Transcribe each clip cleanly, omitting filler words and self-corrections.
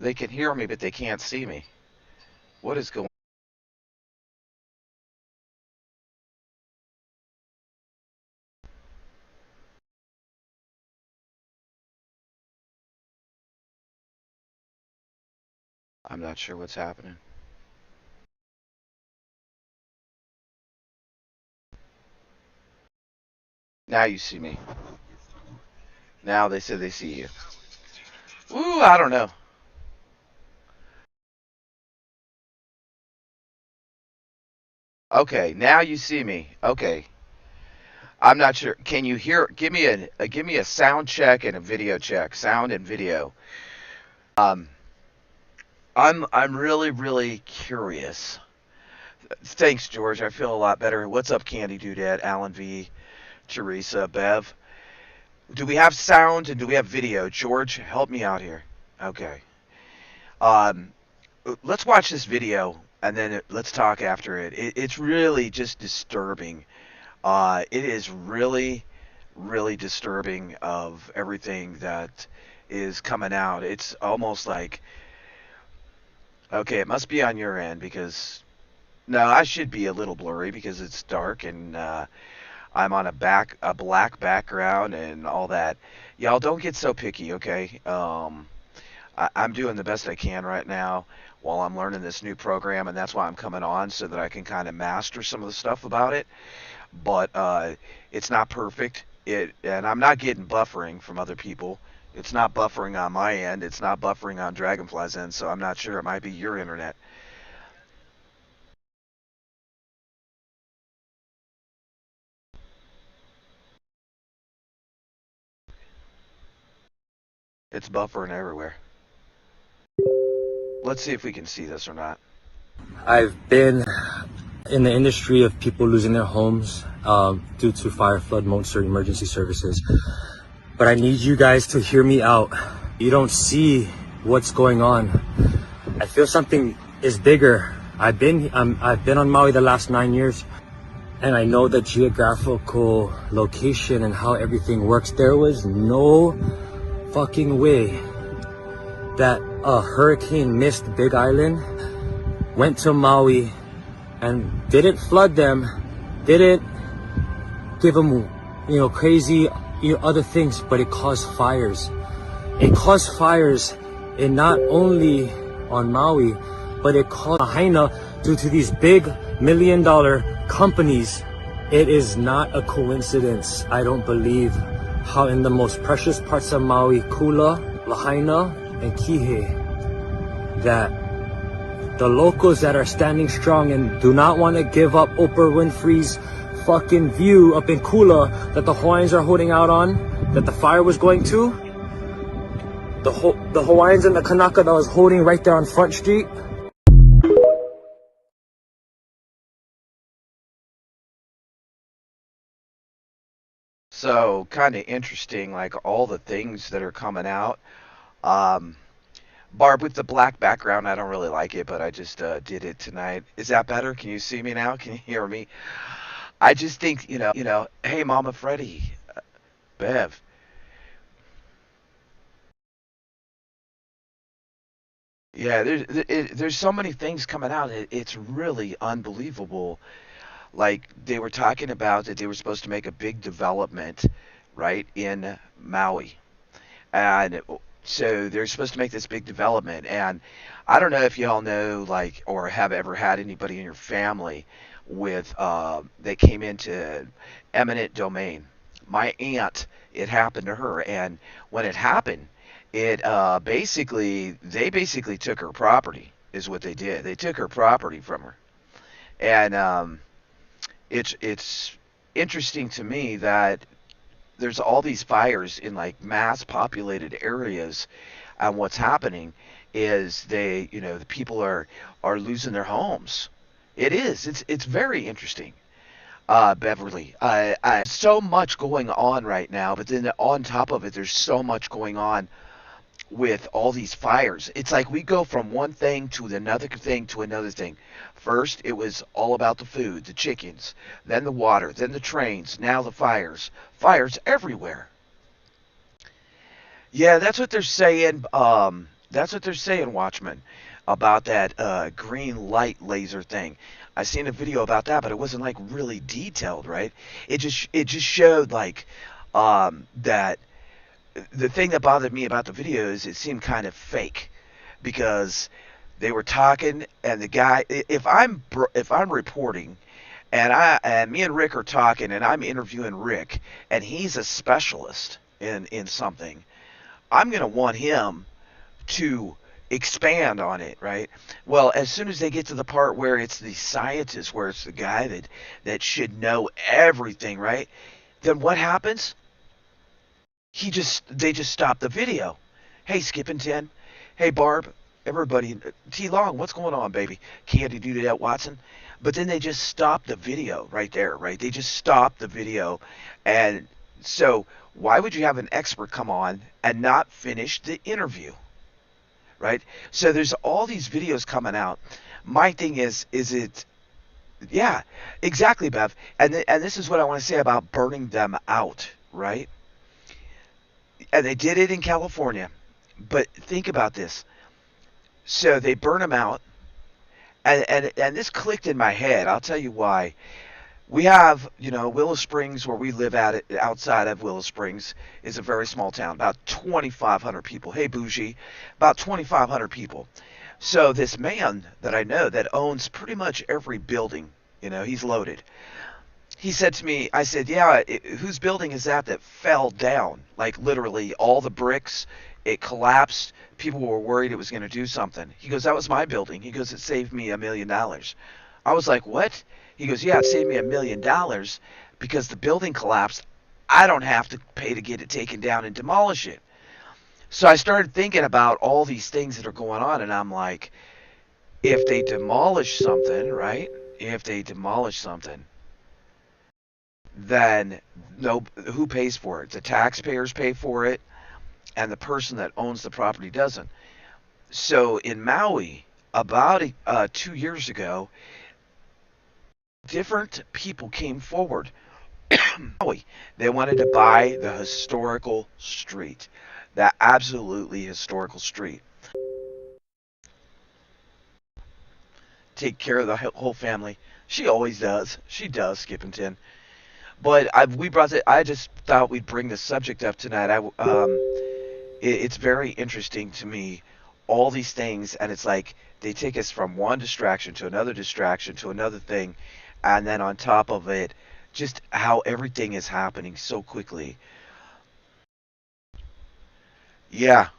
They can hear me, but they can't see me. What is going? I'm not sure what's happening. Now you see me. Now they say they see you. Ooh, I don't know. Okay, now you see me. Okay, I'm not sure. Can you hear? Give me a sound check and a video check. Sound and video. Um, I'm really curious. Thanks, George. I feel a lot better. What's up, Candy Doodad, Alan V, Teresa, Bev? Do we have sound and do we have video? George, help me out here. Okay. Um, let's watch this video and then let's talk after it's really just disturbing. It is really disturbing of everything that is coming out. It's almost like, okay, it must be on your end because no, I should be a little blurry because it's dark and I'm on a black background and all that. Y'all don't get so picky, okay? I'm doing the best I can right now while I'm learning this new program, and that's why I'm coming on so that I can kind of master some of the stuff about it. But it's not perfect. And I'm not getting buffering from other people. It's not buffering on my end. It's not buffering on Dragonfly's end. So I'm not sure. It might be your internet. It's buffering everywhere. Let's see if we can see this or not. I've been in the industry of people losing their homes due to fire, flood, monster emergency services. But I need you guys to hear me out. You don't see what's going on. I feel something is bigger. I've been on Maui the last 9 years, and I know the geographical location and how everything works. There was no fucking way that a hurricane missed Big Island, went to Maui, and didn't flood them, didn't give them, crazy, other things, but it caused fires. It caused fires, and not only on Maui, but it caused Lahaina due to these big $1 million companies. It is not a coincidence, I don't believe, how in the most precious parts of Maui, Kula, Lahaina, and Kihei, that the locals that are standing strong and do not want to give up Oprah Winfrey's fucking view up in Kula that the Hawaiians are holding out on, that the fire was going to, the Hawaiians and the Kanaka that was holding right there on Front Street. So kind of interesting, like all the things that are coming out. Um, Barb with the black background, I don't really like it, but I just did it tonight. Is that better? Can you see me now? Can you hear me? I just think, hey, Mama Freddie, Bev. Yeah, there's so many things coming out. It's really unbelievable. Like they were talking about that they were supposed to make a big development, right, in Maui. And so they're supposed to make this big development. And I don't know if y'all know, like, or have ever had anybody in your family with that came into eminent domain. My aunt, it happened to her, and when it happened, it they basically took her property, is what they did. They took her property from her, and it's interesting to me that there's all these fires in like mass populated areas, and what's happening is the people are losing their homes. It's very interesting. Beverly, so much going on right now, but then on top of it there's so much going on with all these fires. It's like we go from one thing to another thing to another thing. First, it was all about the food, the chickens, then the water, then the trains, now the fires. Fires everywhere. Yeah, that's what they're saying. That's what they're saying, Watchmen, about that green light laser thing. I seen a video about that, but it wasn't like really detailed, right? It just showed like that the thing that bothered me about the video is it seemed kind of fake because they were talking and the guy if I'm reporting and me and Rick are talking and I'm interviewing Rick and he's a specialist in something, I'm going to want him to expand on it, right? Well, as soon as they get to the part where it's the scientist, where it's the guy that should know everything, right? Then what happens? They just stop the video. Hey, Skippin' 10. Hey, Barb. Everybody. T Long, what's going on, baby? Candy do that, Watson. But then they just stop the video right there, right? They just stop the video. And so why would you have an expert come on and not finish the interview? Right? So there's all these videos coming out. My thing is it, yeah, exactly, Bev. And this is what I want to say about burning them out, right? And they did it in California. But think about this. So they burn them out, and this clicked in my head. I'll tell you why. We have, Willow Springs, where we live at outside of Willow Springs, is a very small town, about 2,500 people. Hey, bougie, about 2,500 people. So this man that I know that owns pretty much every building, he's loaded. He said to me, I said, yeah, whose building is that fell down? Like literally all the bricks, it collapsed. People were worried it was going to do something. He goes, that was my building. He goes, it saved me $1 million. I was like, what? He goes, yeah, it saved me $1 million because the building collapsed. I don't have to pay to get it taken down and demolish it. So I started thinking about all these things that are going on, and I'm like, if they demolish something, right? If they demolish something, then no, who pays for it? The taxpayers pay for it, and the person that owns the property doesn't. So in Maui, about 2 years ago, different people came forward. Maui, they wanted to buy the historical street, that absolutely historical street. Take care of the whole family. She always does. She does, Skippington. But we brought it. I just thought we'd bring this subject up tonight. It's very interesting to me, all these things, and it's like they take us from one distraction to another thing, and then on top of it, just how everything is happening so quickly. Yeah.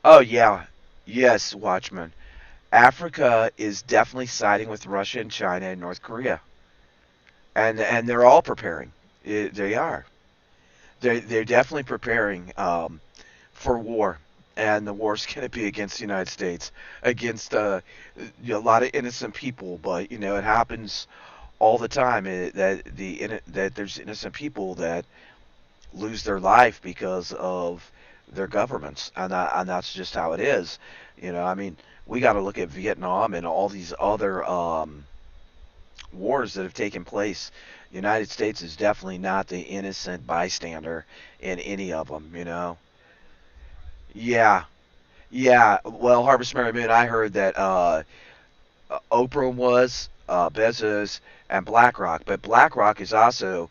Oh yeah. Yes, Watchman. Africa is definitely siding with Russia and China and North Korea, and they're all preparing. They are. They're definitely preparing for war, and the war's going to be against the United States, against a lot of innocent people. But it happens all the time that there's innocent people that lose their life because of their governments, and that's just how it is. I mean, we got to look at Vietnam and all these other wars that have taken place. The United States is definitely not the innocent bystander in any of them. Yeah, yeah. Well, Harvest Merry Moon, I heard that Oprah was, Bezos, and BlackRock. But BlackRock is also,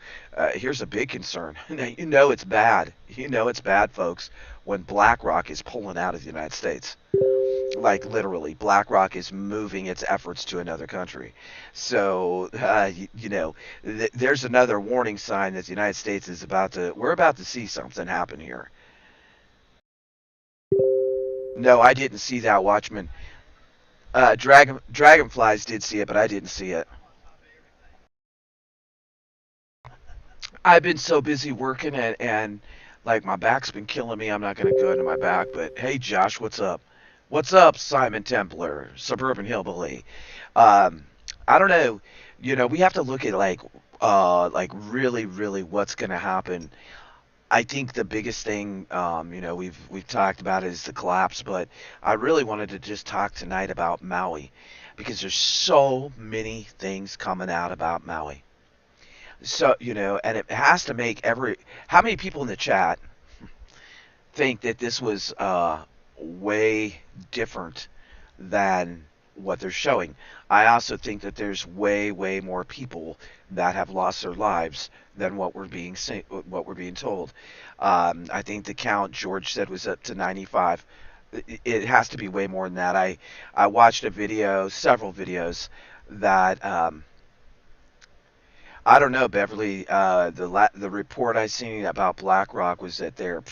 here's a big concern. Now, it's bad. It's bad, folks, when BlackRock is pulling out of the United States. Like literally, BlackRock is moving its efforts to another country. So, there's another warning sign that the United States is we're about to see something happen here. No, I didn't see that, Watchman. Dragonflies did see it, but I didn't see it. I've been so busy working and like my back's been killing me. I'm not gonna go into my back, but hey, Josh, what's up? What's up, Simon Templar, Suburban Hillbilly? Um, I don't know. We have to look at like really, really what's gonna happen. I think the biggest thing, we've talked about is the collapse, but I really wanted to just talk tonight about Maui because there's so many things coming out about Maui. So, and it has to make how many people in the chat think that this was way different than what they're showing. I also think that there's way more people that have lost their lives than what we're being told. I think the count George said was up to 95. It has to be way more than that. I watched a video, several videos that I don't know, Beverly. The report I seen about BlackRock was that they're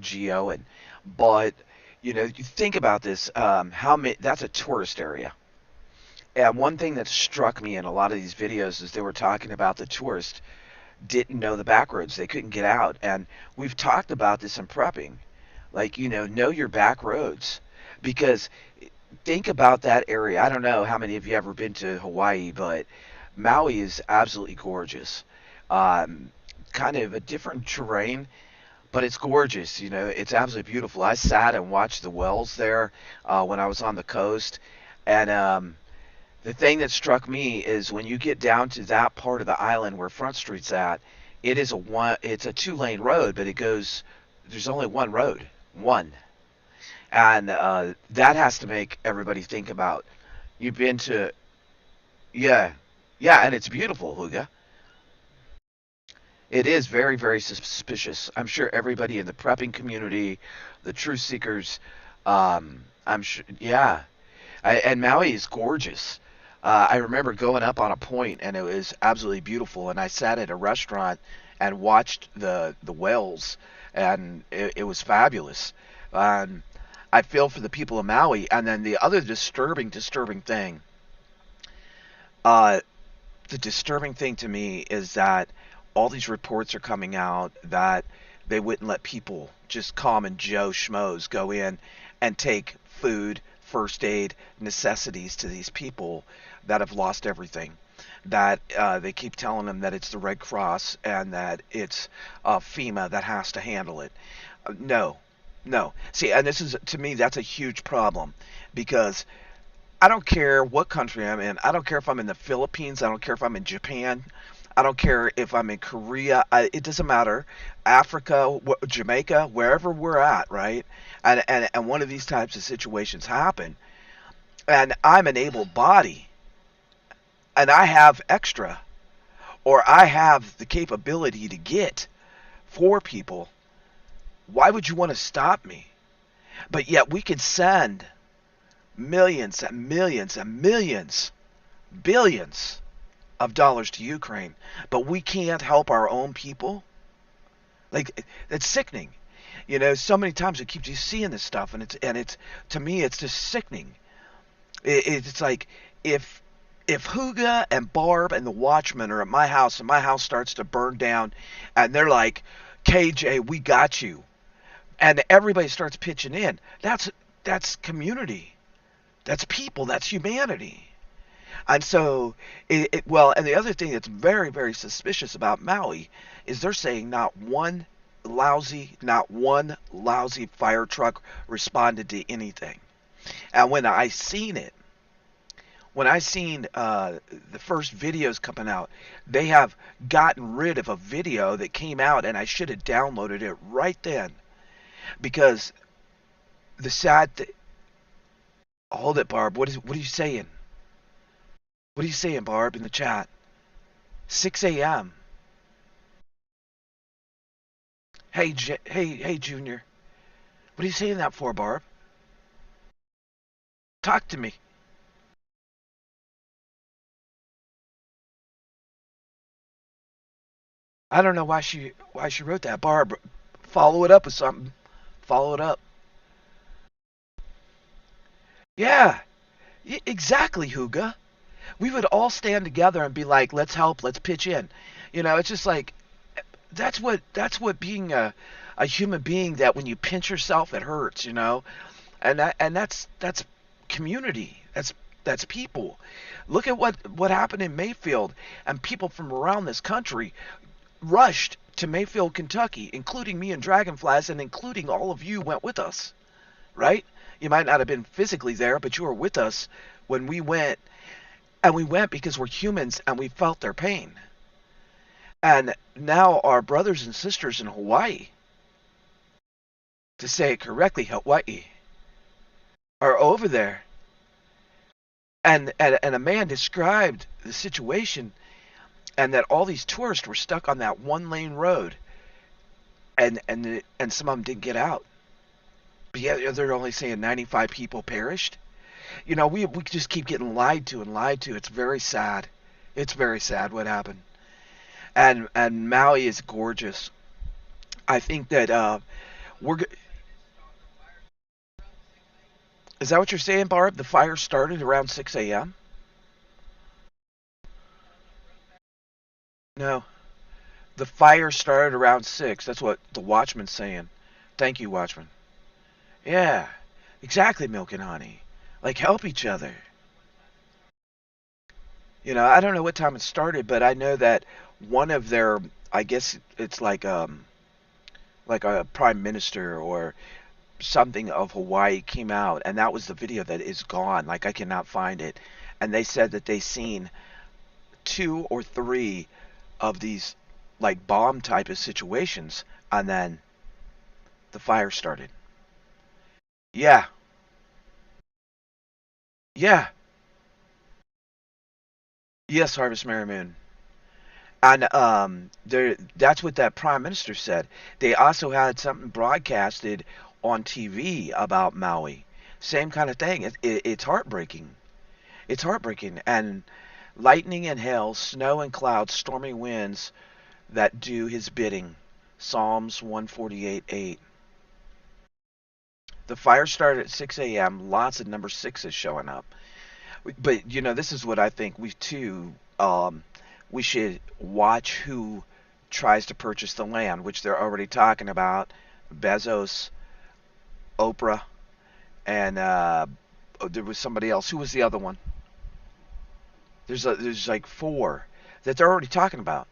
geoing, but you think about this. How many? That's a tourist area. And one thing that struck me in a lot of these videos is they were talking about the tourists didn't know the back roads. They couldn't get out. And we've talked about this in prepping. Like, know your back roads. Because think about that area. I don't know how many of you ever been to Hawaii, but Maui is absolutely gorgeous. Um, Kind of a different terrain, but it's gorgeous. It's absolutely beautiful. I sat and watched the wells there when I was on the coast. And the thing that struck me is when you get down to that part of the island where Front Street's at, it's a two-lane road, but there's only one road, one, and that has to make everybody think about. You've been to, yeah, yeah, and it's beautiful, Huga. It is very suspicious. I'm sure everybody in the prepping community, the truth seekers, I'm sure, yeah, and Maui is gorgeous. I remember going up on a point and it was absolutely beautiful. And I sat at a restaurant and watched the whales, and it was fabulous. Um, I feel for the people of Maui. And then the other disturbing thing, uh, the disturbing thing to me is that all these reports are coming out that they wouldn't let people, just common Joe schmoes, go in and take food, first aid, necessities to these people that have lost everything. That they keep telling them that it's the Red Cross and that it's FEMA that has to handle it. No, no. See, and this is, to me, that's a huge problem, because I don't care what country I'm in. I don't care if I'm in the Philippines. I don't care if I'm in Japan. I don't care if I'm in Korea. It doesn't matter. Africa, Jamaica, wherever we're at, right? And one of these types of situations happen, and I'm an able body, and I have extra, or I have the capability to get for people. Why would you want to stop me? But yet we can send millions and millions and millions, billions of dollars to Ukraine, but we can't help our own people. Like, it's sickening. So many times I keep just seeing this stuff, and it's to me it's just sickening. It's like if Huga and Barb and the Watchmen are at my house and my house starts to burn down, and they're like, KJ, we got you, and everybody starts pitching in. That's community. That's people. That's humanity. And so, well, and the other thing that's very suspicious about Maui is they're saying not one lousy fire truck responded to anything. And when I seen the first videos coming out, they have gotten rid of a video that came out, and I should have downloaded it right then, because the sad thing. Hold it, Barb. What are you saying? What are you saying, Barb, in the chat? 6 a.m. Hey, Junior. What are you saying that for, Barb? Talk to me. I don't know why she wrote that. Barb, follow it up with something. Follow it up. Yeah, exactly, Huga. We would all stand together and be like, let's help, let's pitch in. It's just like, that's what being a human being, that when you pinch yourself it hurts. And that's community. That's people. Look at what happened in Mayfield, and people from around this country rushed to Mayfield, Kentucky, including me and Dragonflies, and including all of you went with us, right? You might not have been physically there, but you were with us when we went, and we went because we're humans and we felt their pain. And now our brothers and sisters in Hawaii, to say it correctly, Hawaii, are over there. And a man described the situation, and that all these tourists were stuck on that one lane road, and some of them didn't get out. But yeah, they're only saying 95 people perished. We just keep getting lied to and lied to. It's very sad. It's very sad what happened. And Maui is gorgeous. I think that we're. Is that what you're saying, Barb? The fire started around 6 a.m. No, the fire started around 6. That's what the Watchman's saying. Thank you, Watchman. Yeah, exactly, Milk and Honey. Like, help each other. I don't know what time it started, but I know that one of their, I guess it's like a prime minister or something of Hawaii came out, and that was the video that is gone. Like, I cannot find it. And they said that they seen two or three of these like bomb type of situations, and then the fire started. Yeah, yeah, yes, Harvest Merry Moon. And that's what that prime minister said. They also had something broadcasted on TV about Maui. Same kind of thing. It's heartbreaking. It's heartbreaking. And lightning and hail, snow and clouds, stormy winds that do his bidding. Psalms 148:8. The fire started at 6 a.m. Lots of number sixes showing up. But this is what I think we too. We should watch who tries to purchase the land, which they're already talking about. Bezos, Oprah, and there was somebody else. Who was the other one? There's like four that they're already talking about.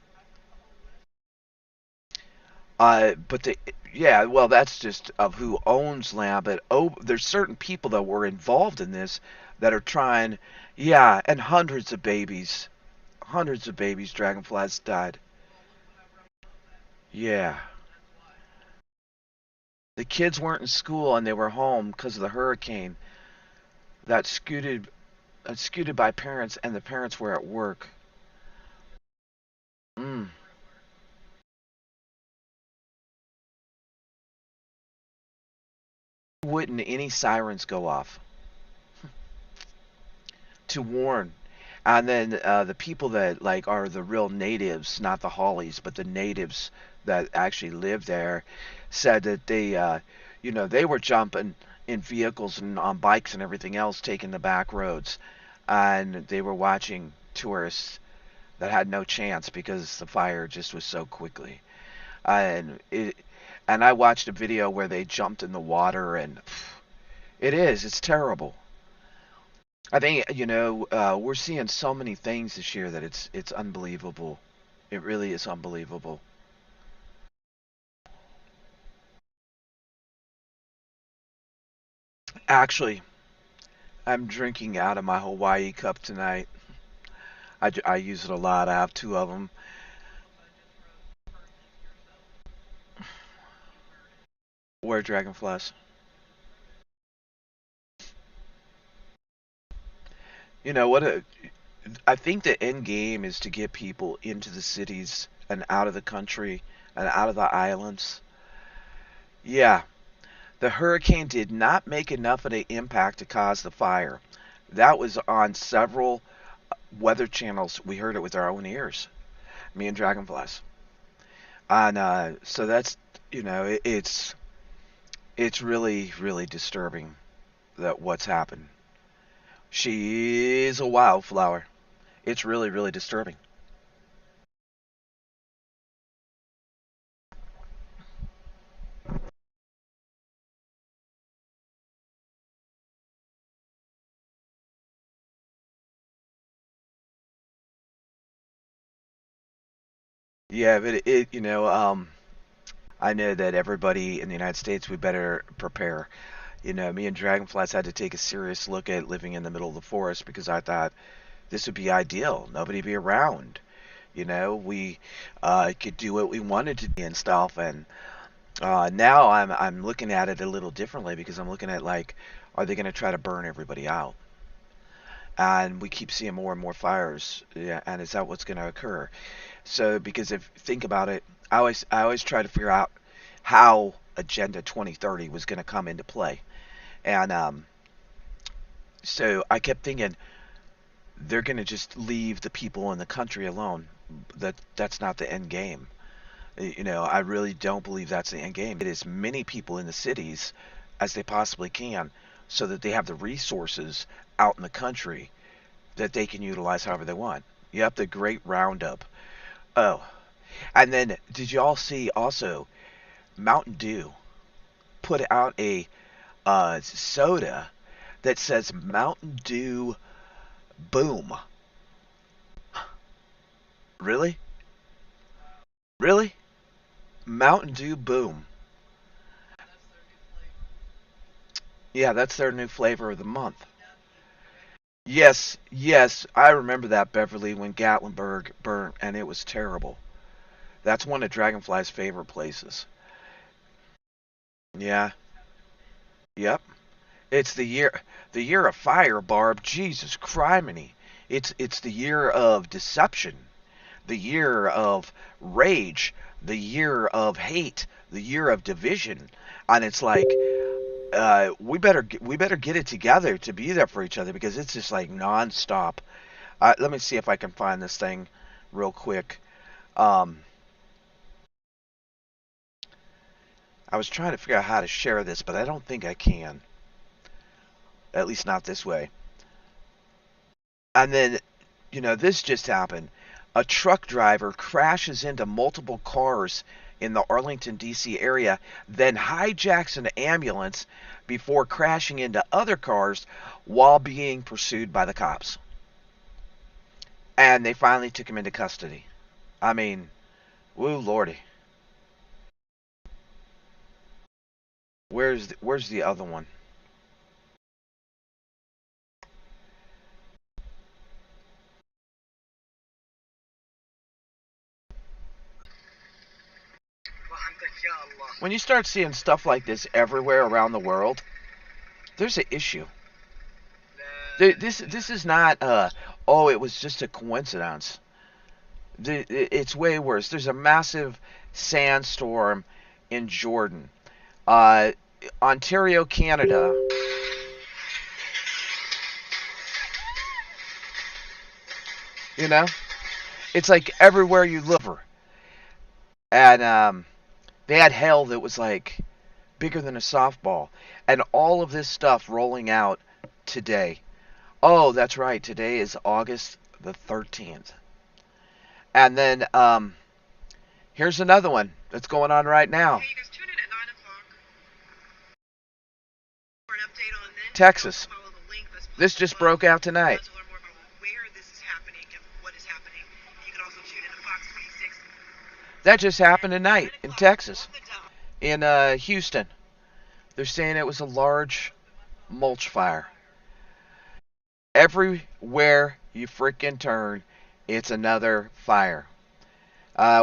But yeah, well, that's just of who owns land. But there's certain people that were involved in this that are trying. Yeah, and hundreds of babies, dragonflies died. Yeah, the kids weren't in school and they were home because of the hurricane that scooted by parents, and the parents were at work. Mm. Wouldn't any sirens go off to warn? And then the people that like are the real natives, not the Hollies, but the natives that actually live there, said that they were jumping in vehicles and on bikes and everything else, taking the back roads, and they were watching tourists that had no chance because the fire just was so quickly. And I watched a video where they jumped in the water, and it's terrible. I think we're seeing so many things this year that it's unbelievable. It really is unbelievable. Actually, I'm drinking out of my Hawaii cup tonight. I use it a lot. I have two of them. Where dragonflies. What I think the end game is to get people into the cities and out of the country and out of the islands. Yeah, the hurricane did not make enough of an impact to cause the fire. That was on several weather channels. We heard it with our own ears, me and Dragonflies. And so that's, it's really, really disturbing that what's happened. She is a wildflower. It's really, really disturbing. Yeah, but I know that everybody in the United States, we better prepare. Me and Dragonflies had to take a serious look at living in the middle of the forest because I thought this would be ideal. Nobody be around. We could do what we wanted to do and stuff. And now I'm looking at it a little differently because I'm looking at like Are they going to try to burn everybody out? And we keep seeing more and more fires. Yeah, and is that what's going to occur? So, because if think about it, I always try to figure out how Agenda 2030 was going to come into play, and so I kept thinking they're going to just leave the people in the country alone. That's not the end game. I really don't believe that's the end game. It is many people in the cities as they possibly can, so that they have the resources out in the country that they can utilize however they want. Yep, the Great Roundup. Oh, and then did you all see also Mountain Dew put out a soda that says Mountain Dew Boom? Really? Really? Mountain Dew Boom. Yeah, that's their new flavor of the month. Yes, yes, I remember that, Beverly, when Gatlinburg burnt, and it was terrible. That's one of Dragonfly's favorite places. Yeah, yep. It's the year of fire, Barb. Jesus criminy. It's the year of deception, the year of rage, the year of hate, the year of division, and it's like we better get it together to be there for each other because it's just like nonstop. Let me see if I can find this thing real quick. Um, I was trying to figure out how to share this, but I don't think I can. At least not this way. And then, this just happened. A truck driver crashes into multiple cars in the Arlington, D.C. area, then hijacks an ambulance before crashing into other cars while being pursued by the cops. And they finally took him into custody. I mean, woo lordy. Where's the other one? When you start seeing stuff like this everywhere around the world, there's an issue. This is not oh, it was just a coincidence. It's way worse. There's a massive sandstorm in Jordan, uh, Ontario, Canada. You know, it's like everywhere you look, and they had hail that was like bigger than a softball, and all of this stuff rolling out today. Oh, that's right. Today is August the 13th. And then here's another one that's going on right now. Texas. This just broke out tonight. That just happened tonight in Texas, in Houston. They're saying it was a large mulch fire. Everywhere you freaking turn, it's another fire.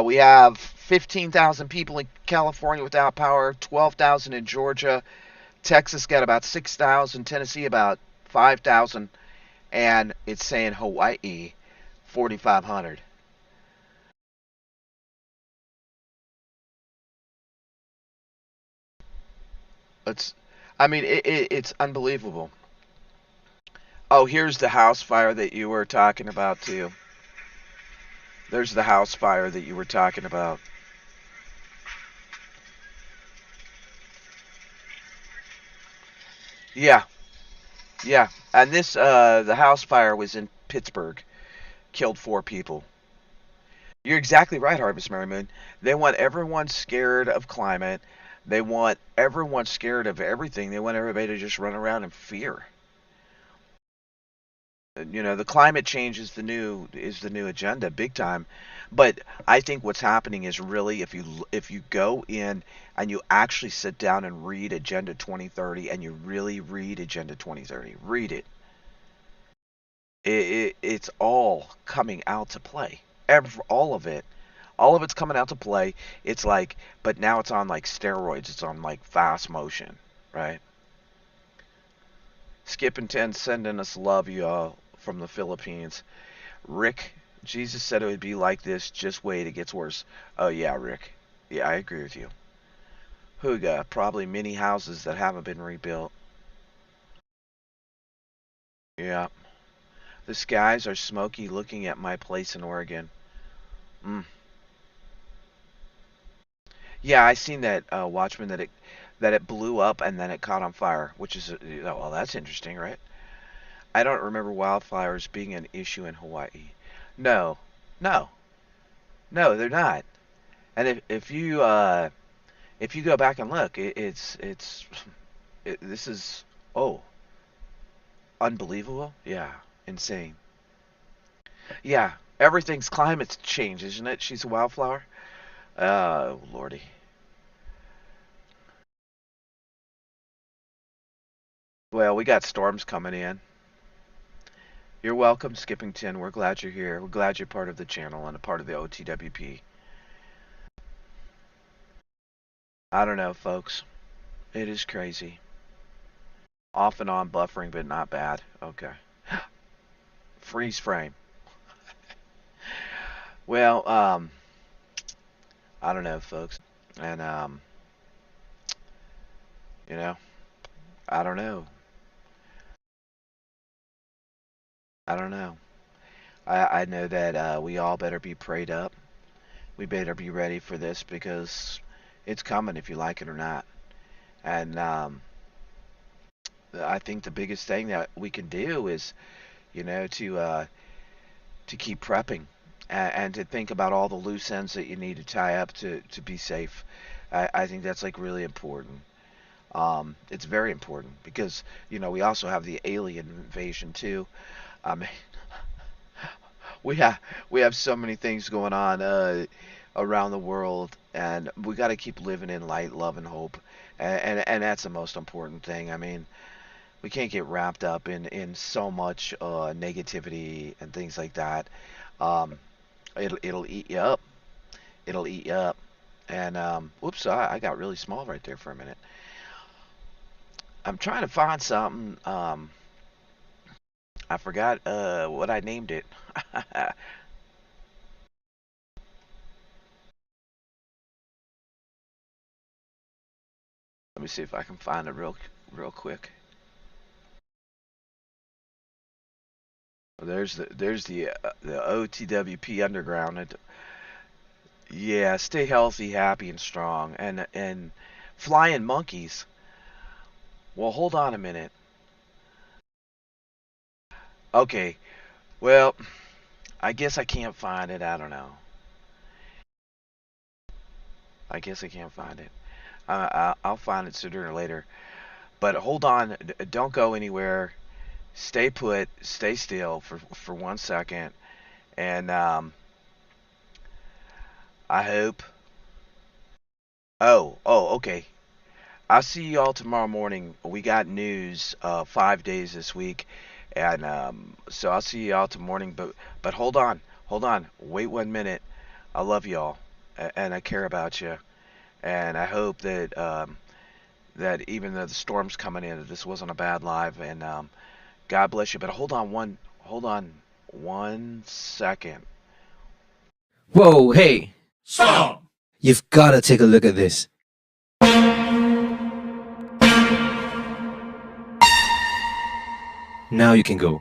We have 15,000 people in California without power, 12,000 in Georgia. Texas got about 6,000, Tennessee about 5,000, and it's saying Hawaii 4,500. It's, I mean, it's unbelievable. Oh, here's the house fire that you were talking about too. There's the house fire that you were talking about. Yeah, yeah. And the house fire was in Pittsburgh, killed 4 people. You're exactly right, Harvest Merry Moon. They want everyone scared of climate. They want everyone scared of everything. They want everybody to just run around in fear. The climate change is the new agenda, big time. But I think what's happening is really if you go in and you actually sit down and read Agenda 2030 and you really read Agenda 2030, read it. It's all coming out to play. All of it's coming out to play. It's like, but now it's on like steroids. It's on like fast motion, right? Skip and 10 sending us love, y'all, from the Philippines. Rick, Jesus said it would be like this. Just wait, it gets worse. Oh, yeah, Rick. Yeah, I agree with you. Huga, probably many houses that haven't been rebuilt. Yeah. The skies are smoky looking at my place in Oregon. Mm. Yeah, I seen that Watchmen that it blew up and then it caught on fire, which is well, that's interesting, right? I don't remember wildfires being an issue in Hawaii. No, no, no, they're not. And if you go back and look, this is oh unbelievable. Yeah, insane. Yeah, everything's climate change, isn't it? She's a wildflower. Oh lordy. Well, we got storms coming in. You're welcome, Skippington. We're glad you're here. We're glad you're part of the channel and a part of the OTWP. I don't know, folks. It is crazy. Off and on buffering, but not bad. Okay. Freeze frame. Well, I don't know, folks. And, you know, I don't know. I don't know. I know that we all better be prayed up. We better be ready for this because it's coming if you like it or not. And I think the biggest thing that we can do is, to keep prepping and to think about all the loose ends that you need to tie up to be safe. I think that's like really important. It's very important because we also have the alien invasion too. Um, we have we have so many things going on around the world, and we got to keep living in light, love, and hope, and that's the most important thing. I mean, we can't get wrapped up in so much negativity and things like that. Um, it'll eat you up. It'll eat you up. And whoops, I got really small right there for a minute. I'm trying to find something. I forgot what I named it. Let me see if I can find it real quick. There's the OTWP Underground. Yeah, stay healthy, happy, and strong. And flying monkeys. Well, hold on a minute. Okay. Well, I guess I can't find it. I don't know. I guess I can't find it. I'll find it sooner or later. But hold on. Don't go anywhere. Stay put. Stay still for 1 second. And I hope. Okay. I'll see y'all tomorrow morning. We got news 5 days this week, and so I'll see y'all tomorrow morning. But hold on, wait 1 minute. I love y'all, and I care about you, and I hope that even though the storm's coming in, that this wasn't a bad live, and God bless you. But hold on 1 second. Whoa, hey! Stop! You've gotta take a look at this. Now you can go.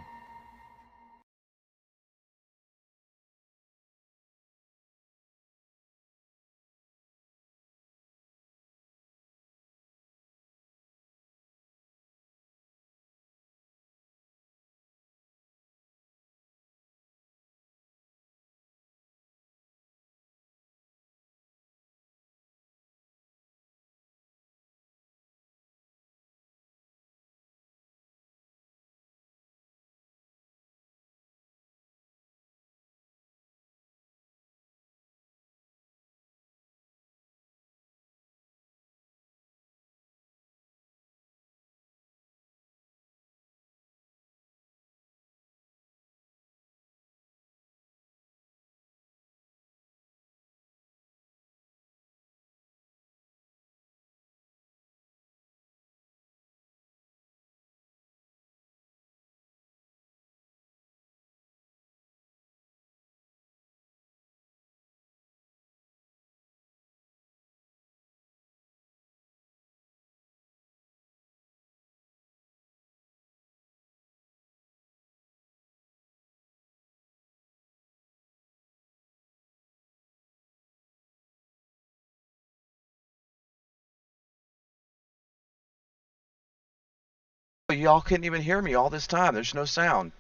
Y'all couldn't even hear me all this time. There's no sound.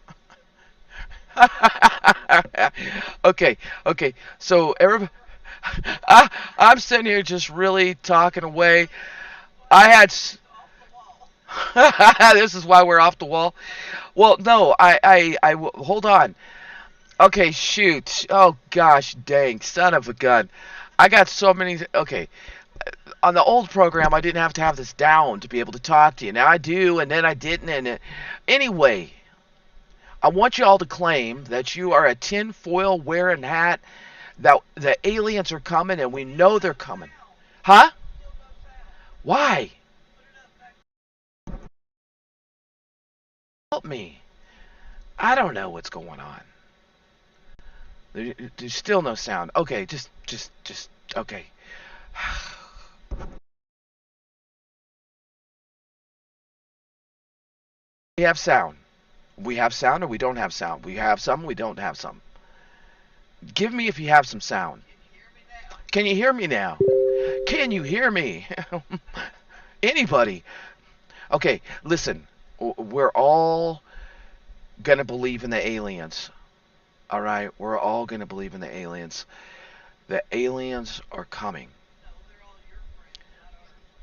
Okay, okay. So everybody, I'm sitting here just really talking away. I had. This is why we're off the wall. Well, no, hold on. Okay, shoot. Oh gosh, dang, son of a gun. I got so many. Okay, on the old program, I didn't have to have this down to be able to talk to you. Now I do, and then I didn't. Anyway, I want you all to claim that you are a tinfoil wearing hat. That the aliens are coming, and we know they're coming. Huh? Why? Help me. I don't know what's going on. There's still no sound. Okay, just. Okay. We have sound. We have sound or we don't have sound. We have some, we don't have some. Give me if you have some sound. Can you hear me now? Can you hear me? Anybody? Okay, listen. We're all gonna believe in the aliens. All right, we're all gonna believe in the aliens. The aliens are coming.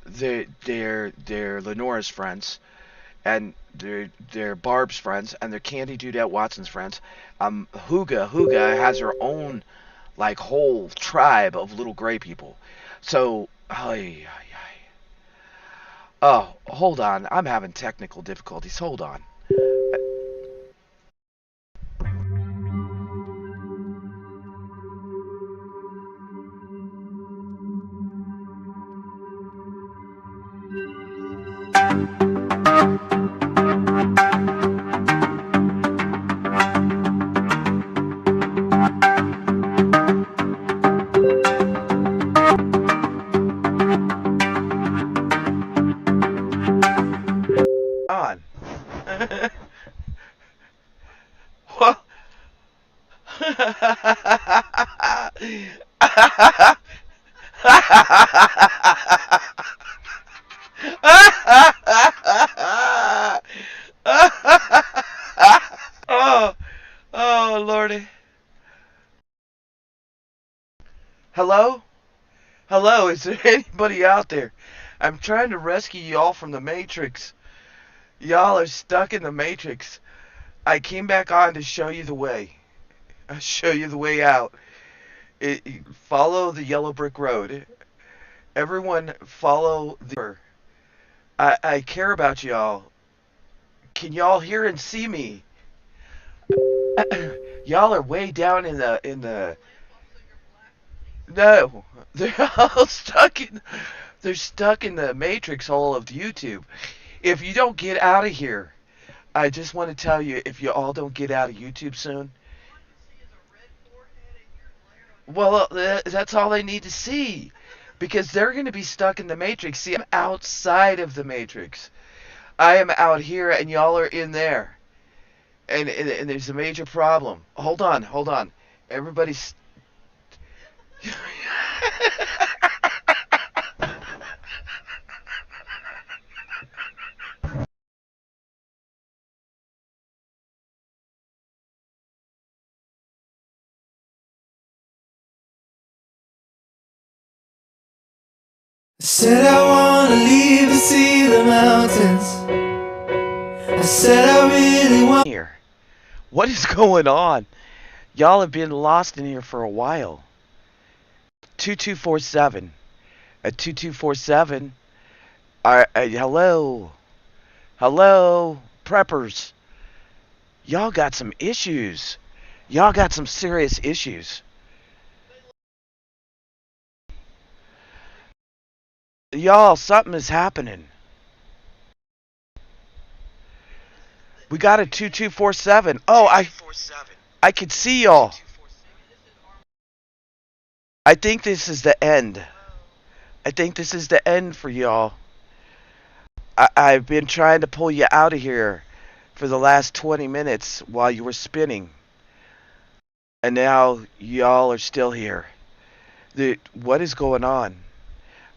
They're Lenora's friends, and they're Barb's friends, and they're Candy Dudette Watson's friends. Huga has her own like whole tribe of little gray people. So, ay, ay, ay. Oh, hold on, I'm having technical difficulties. Hold on. On. Well. Oh, oh, Lordy. Hello? Hello, is there anybody out there? I'm trying to rescue y'all from the Matrix. Y'all are stuck in the Matrix. I came back on to show you the way. I'll show you the way out. Follow the yellow brick road. Everyone follow the... I care about y'all. Can y'all hear and see me? Y'all are way down in the no. They're all they're stuck in the matrix hole of YouTube. If you don't get out of here, I just want to tell you, if you all don't get out of YouTube soon, well, that's all they need to see. Because they're going to be stuck in the matrix. See, I'm outside of the matrix. I am out here and y'all are in there. And there's a major problem. Hold on. Everybody's... Said I wanna leave and see the mountains. I said I really want. Here. What is going on? Y'all have been lost in here for a while. 2247. At 2247. Hello. Hello, preppers. Y'all got some issues. Y'all got some serious issues. Y'all, something is happening. We got a 2247. Oh, I could see y'all. I think this is the end. I think this is the end for y'all. I've been trying to pull you out of here for the last 20 minutes while you were spinning. And now y'all are still here. What is going on?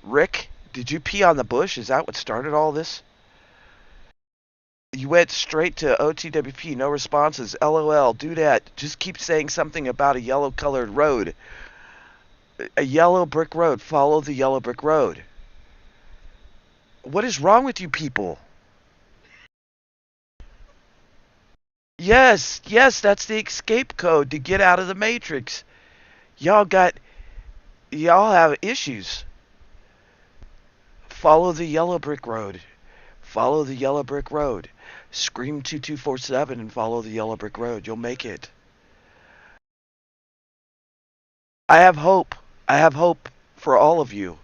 Rick, did you pee on the bush? Is that what started all this? You went straight to OTWP, no responses. LOL, do that. Just keep saying something about a yellow colored road. A yellow brick road. Follow the yellow brick road. What is wrong with you people? Yes, that's the escape code to get out of the Matrix. Y'all have issues. Follow the yellow brick road. Follow the yellow brick road. Scream 2247 and follow the yellow brick road. You'll make it. I have hope. I have hope for all of you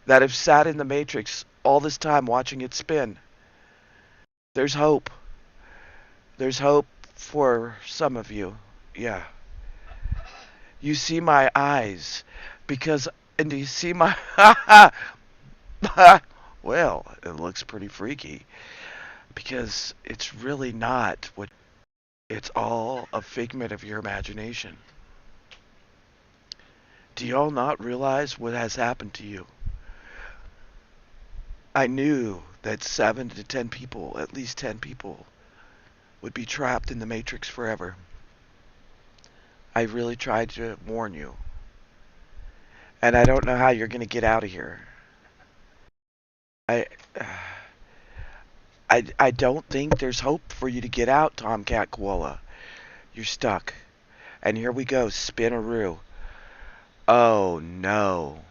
that have sat in the Matrix all this time watching it spin. There's hope. There's hope for some of you. Yeah. You see my eyes and you see my well, it looks pretty freaky because it's really not what it's all a figment of your imagination. Do y'all not realize what has happened to you? I knew that 7 to 10 people, at least 10 people, would be trapped in the Matrix forever. I really tried to warn you. And I don't know how you're going to get out of here. I don't think there's hope for you to get out, Tomcat Koala. You're stuck. And here we go, Spinaroo. Oh no.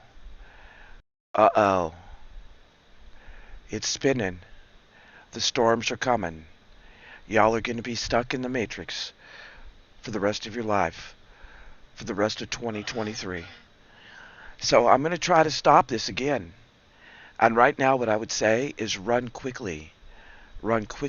Uh-oh. It's spinning. The storms are coming. Y'all are going to be stuck in the Matrix for the rest of your life, for the rest of 2023. So I'm going to try to stop this again. And right now what I would say is run quickly. Run quickly.